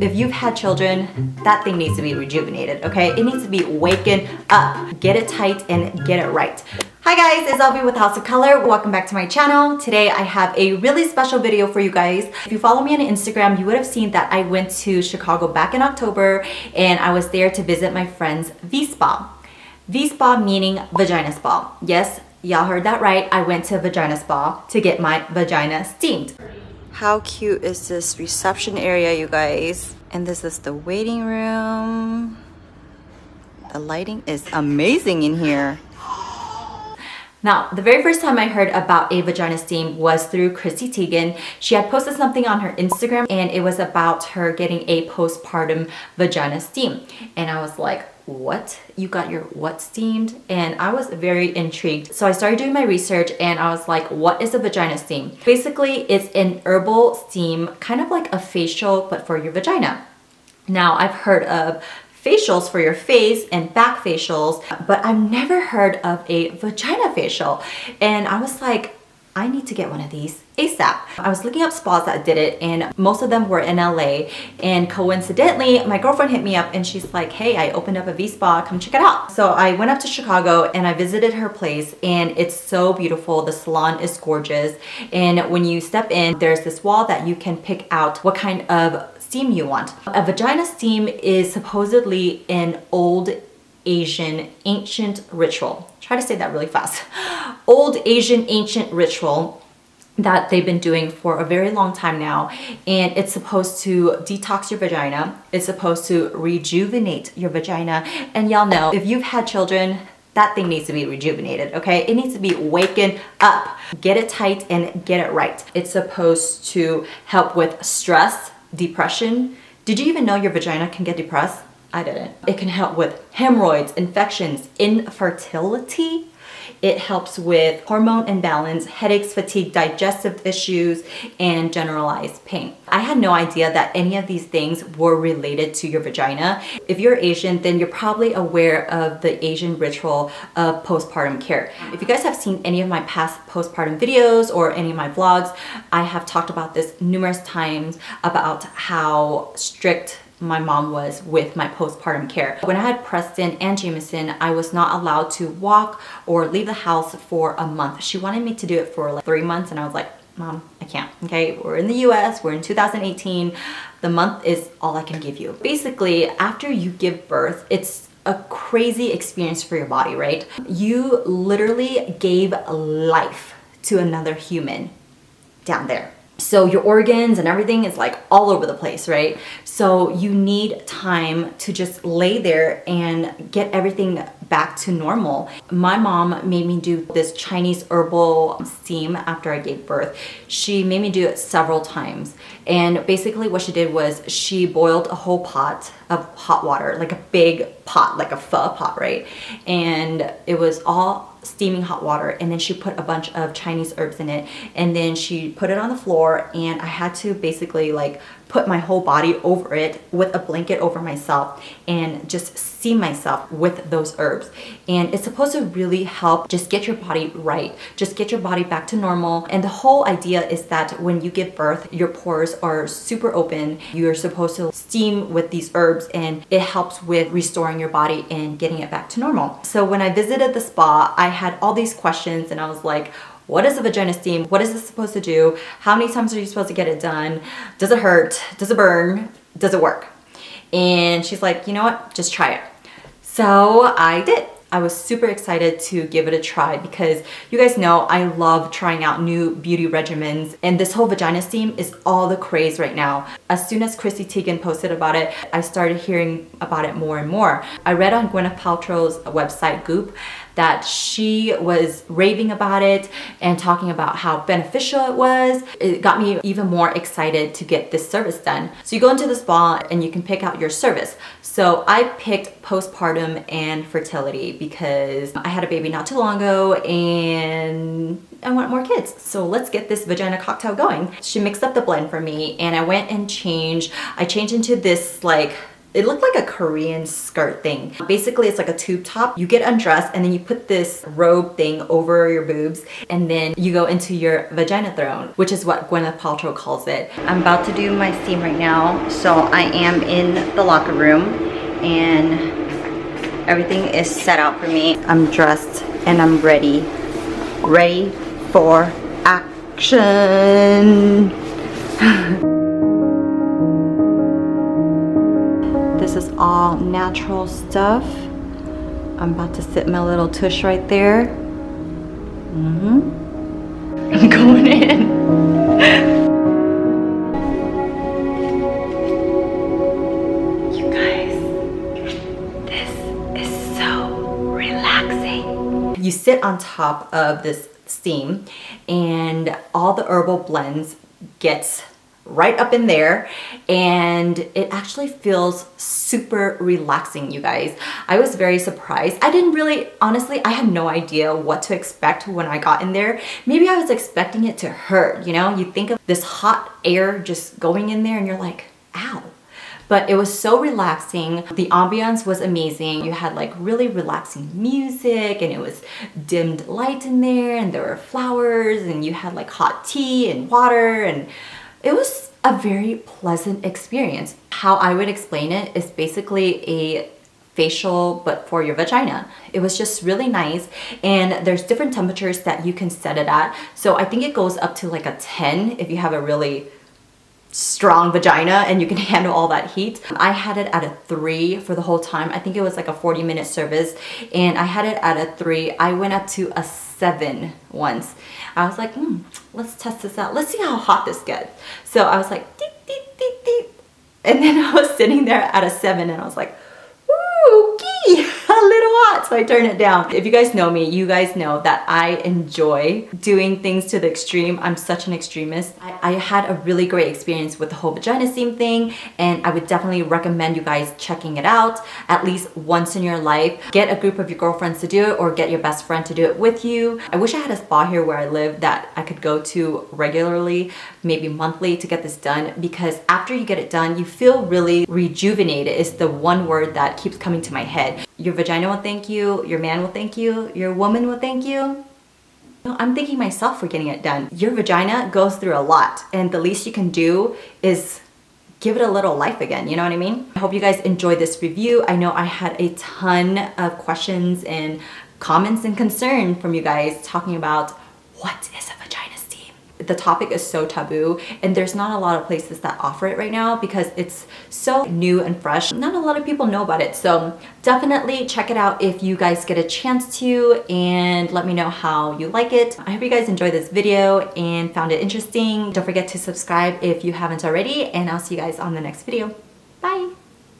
if you've had children, that thing needs to be rejuvenated, okay? It needs to be waken up. Get it tight and get it right. Hi guys, it's Elvie with House of Color. Welcome back to my channel. Today I have a really special video for you guys. If you follow me on Instagram, you would have seen that I went to Chicago back in October and I was there to visit my friend's VSpa. VSpa meaning vagina spa. Yes, y'all heard that right. I went to a vagina spa to get my vagina steamed. How cute is this reception area, you guys? And this is the waiting room. The lighting is amazing in here. Now, the very first time I heard about a vagina steam was through Chrissy Teigen. She had posted something on her Instagram and it was about her getting a postpartum vagina steam. And I was like, what? You got your what steamed? And I was very intrigued. So I started doing my research and I was like, what is a vagina steam? Basically, it's an herbal steam, kind of like a facial, but for your vagina. Now, I've heard of facials for your face and back facials, but I've never heard of a vagina facial. And I was like, I need to get one of these ASAP. I was looking up spas that did it and most of them were in LA. And coincidentally, my girlfriend hit me up and she's like, hey, I opened up a VSpa, come check it out. So I went up to Chicago and I visited her place and it's so beautiful. The salon is gorgeous. And when you step in, there's this wall that you can pick out what kind of steam you want. A vagina steam is supposedly an old Asian ancient ritual. Try to say that really fast. Old Asian ancient ritual that they've been doing for a very long time now. And it's supposed to detox your vagina. It's supposed to rejuvenate your vagina. And y'all know, if you've had children, that thing needs to be rejuvenated, okay? It needs to be waken up. Get it tight and get it right. It's supposed to help with stress, depression. Did you even know your vagina can get depressed? I didn't. It can help with hemorrhoids, infections, infertility. It helps with hormone imbalance, headaches, fatigue, digestive issues, and generalized pain. I had no idea that any of these things were related to your vagina. If you're Asian, then you're probably aware of the Asian ritual of postpartum care. If you guys have seen any of my past postpartum videos or any of my vlogs, I have talked about this numerous times about how strict my mom was with my postpartum care. When I had Preston and Jameson, I was not allowed to walk or leave the house for a month. She wanted me to do it for like 3 months and I was like, Mom, I can't, okay? We're in the US, we're in 2018. The month is all I can give you. Basically, after you give birth, it's a crazy experience for your body, right? You literally gave life to another human down there. So your organs and everything is like all over the place, right? So you need time to just lay there and get everything back to normal. My mom made me do this Chinese herbal steam after I gave birth. She made me do it several times. And basically what she did was she boiled a whole pot of hot water, like a big pot, like a pho pot, right? And it was all steaming hot water, and then she put a bunch of Chinese herbs in it, and then she put it on the floor, and I had to basically like put my whole body over it with a blanket over myself and just steam myself with those herbs. And it's supposed to really help just get your body right, just get your body back to normal. And the whole idea is that when you give birth, your pores are super open. You're supposed to steam with these herbs and it helps with restoring your body and getting it back to normal. So when I visited the spa, I had all these questions and I was like, what is a vagina steam? What is this supposed to do? How many times are you supposed to get it done? Does it hurt? Does it burn? Does it work? And she's like, you know what? Just try it. So I did. I was super excited to give it a try because you guys know I love trying out new beauty regimens, and this whole vagina steam is all the craze right now. As soon as Chrissy Teigen posted about it, I started hearing about it more and more. I read on Gwyneth Paltrow's website Goop that she was raving about it and talking about how beneficial it was. It got me even more excited to get this service done. So you go into the spa and you can pick out your service. So I picked postpartum and fertility because I had a baby not too long ago and I want more kids. So let's get this vagina cocktail going. She mixed up the blend for me and I went and changed. I changed into this like it looked like a Korean skirt thing. Basically, it's like a tube top. You get undressed and then you put this robe thing over your boobs and then you go into your vagina throne, which is what Gwyneth Paltrow calls it. I'm about to do my steam right now. So I am in the locker room and everything is set out for me. I'm dressed and I'm ready for action. This is all natural stuff. I'm about to sit my little tush right there. I'm going in. You guys, this is so relaxing. You sit on top of this steam and all the herbal blends gets right up in there and it actually feels super relaxing, you guys. I was very surprised. I didn't really, honestly, I had no idea what to expect when I got in there. Maybe I was expecting it to hurt, you know? You think of this hot air just going in there and you're like, ow. But it was so relaxing. The ambiance was amazing. You had like really relaxing music and it was dimmed light in there and there were flowers and you had like hot tea and water and it was a very pleasant experience. How I would explain it is basically a facial but for your vagina. It was just really nice and there's different temperatures that you can set it at. So I think it goes up to like a 10 if you have a really strong vagina and you can handle all that heat. I had it at a 3 for the whole time. I think it was like a 40-minute service and I had it at a 3. I went up to a 7 once. I was like, let's test this out. Let's see how hot this gets. So I was like, deep, deep, deep, deep. And then I was sitting there at a 7 and I was like, ooh, gee, a little hot. So I turned it down. If you guys know me, you guys know that I enjoy doing things to the extreme. I'm such an extremist. I had a really great experience with the whole vagina steam thing and I would definitely recommend you guys checking it out at least once in your life. Get a group of your girlfriends to do it or get your best friend to do it with you. I wish I had a spa here where I live that I could go to regularly, maybe monthly to get this done because after you get it done, you feel really rejuvenated is the one word that keeps coming to my head. Your vagina will thank you, your man will thank you, your woman will thank you. I'm thanking myself for getting it done. Your vagina goes through a lot and the least you can do is give it a little life again, you know what I mean? I hope you guys enjoyed this review. I know I had a ton of questions and comments and concern from you guys talking about what is a vagina steam? The topic is so taboo and there's not a lot of places that offer it right now because it's so new and fresh. Not a lot of people know about it. So definitely check it out if you guys get a chance to and let me know how you like it. I hope you guys enjoyed this video and found it interesting. Don't forget to subscribe if you haven't already and I'll see you guys on the next video. Bye.